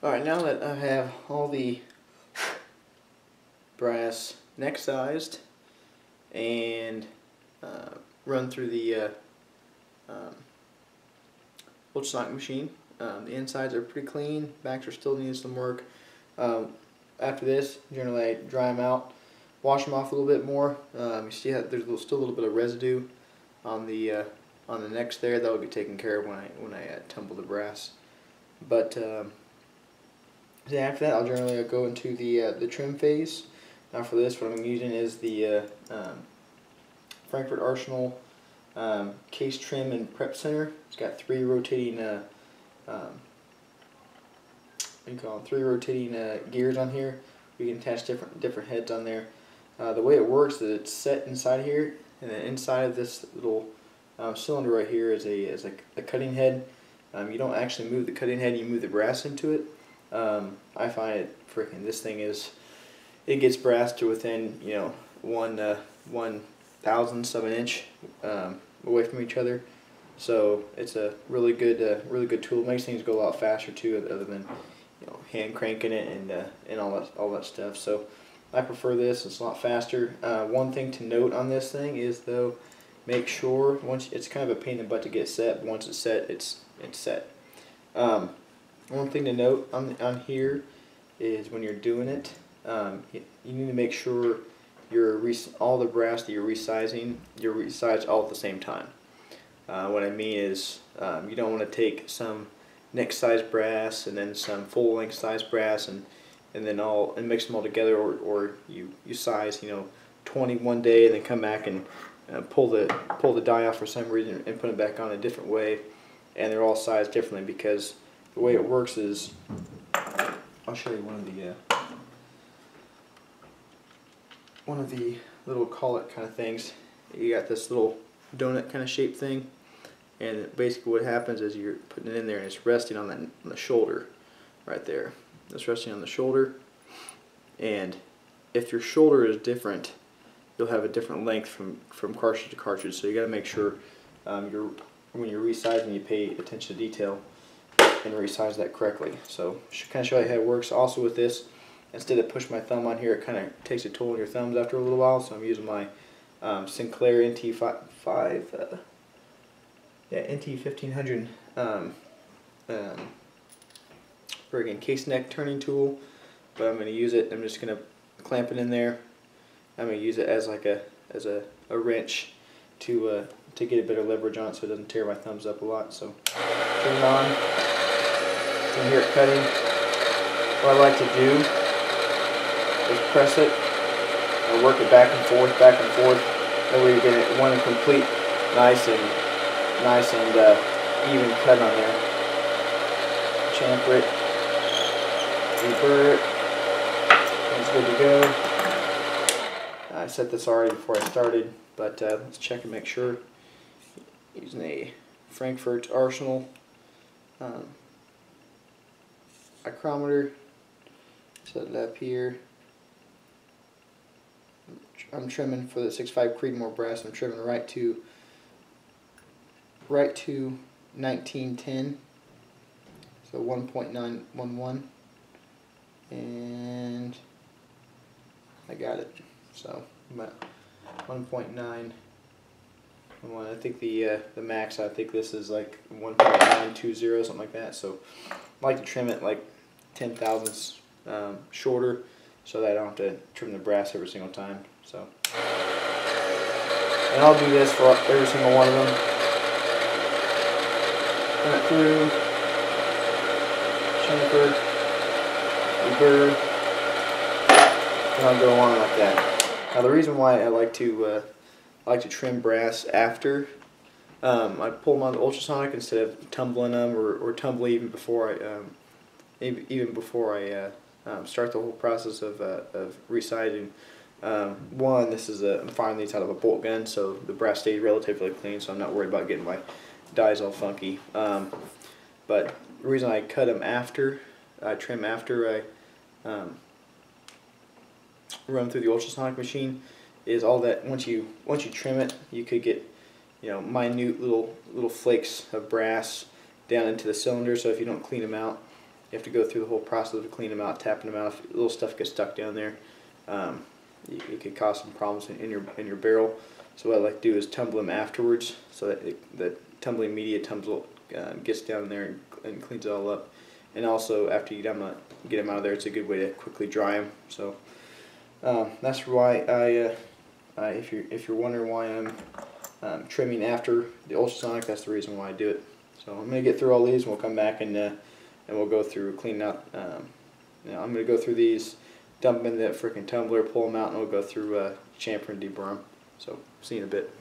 Alright, now that I have all the brass neck sized and run through the um, ultrasonic machine, the insides are pretty clean, backs are still needing some work. After this, generally I dry them out, wash them off a little bit more. You see how there's still a little bit of residue on the necks there. That will get taken care of when I tumble the brass. But then after that, I'll generally go into the trim phase. Now for this, what I'm using is the Frankfurt Arsenal case trim and prep center. It's got three rotating gears on here. We can attach different heads on there. The way it works is it's set inside here, and then inside of this little cylinder right here is a cutting head. You don't actually move the cutting head; you move the brass into it. I find it gets brass to within 1/1000th of an inch away from each other. So it's a really good tool. It makes things go a lot faster too, other than hand cranking it and all that stuff. So I prefer this. It's a lot faster. One thing to note on this thing is though, make sure once it's kind of a pain in the butt to get set. But once it's set, it's set. One thing to note on here is when you're doing it, you need to make sure all the brass that you're resized all at the same time. What I mean is you don't want to take some neck size brass and then some full length size brass and mix them all together, or you size 20 one day and then come back and pull the die off for some reason and put it back on a different way, and they're all sized differently because the way it works is, I'll show you one of the little collet kind of things. You got this little donut kind of shaped thing, and basically what happens is you're putting it in there and it's resting on the shoulder right there. It's resting on the shoulder, and if your shoulder is different, you'll have a different length from cartridge to cartridge. So you got to make sure when you're resizing, you pay attention to detail and resize that correctly. So kind of show you how it works. Also with this, instead of pushing my thumb on here, it kind of takes a toll on your thumbs after a little while. So I'm using my Sinclair NT1500 friggin' case neck turning tool. But I'm going to use it. I'm just going to clamp it in there. I'm going to use it as a wrench to get a better leverage on it so it doesn't tear my thumbs up a lot. So turn it on. You can hear it cutting. What I like to do is press it and work it back and forth. That way you get one complete nice and even cut on there. Chamfer it, deburr it, and it's good to go. I set this already before I started, but let's check and make sure. Using a Frankfurt Arsenal micrometer. Set it up here. I'm trimming for the 6.5 Creedmoor brass. I'm trimming right to 1910. So 1.911, and I got it. So I'm at 1.911. I think the max, this is like 1.920, something like that. So I like to trim it like 10 thousandths shorter, so that I don't have to trim the brass every single time. So, and I'll do this for every single one of them. Run it through, chamfer, deburr, and I'll go on like that. Now the reason why I like to trim brass after I pull them on the ultrasonic instead of tumbling them or tumbling even before I start the whole process of resizing. One, I'm firing these out of a bolt gun, so the brass stays relatively clean, so I'm not worried about getting my dies all funky. But the reason I cut them after, I trim after I run through the ultrasonic machine, is all that once you trim it, you could get minute little flakes of brass down into the cylinder. So if you don't clean them out, you have to go through the whole process of cleaning them out, tapping them out. If little stuff gets stuck down there, it could cause some problems in your barrel. So what I like to do is tumble them afterwards, so that the tumbling media gets down there and cleans it all up. And also after you get them out of there, it's a good way to quickly dry them. So that's why if you're wondering why I'm trimming after the ultrasonic, that's the reason why I do it. So I'm gonna get through all these, and we'll come back and we'll go through cleaning out. I'm gonna go through these, dump them in that freaking tumbler, pull them out, and we'll go through chamfer and deburr them. So see you in a bit.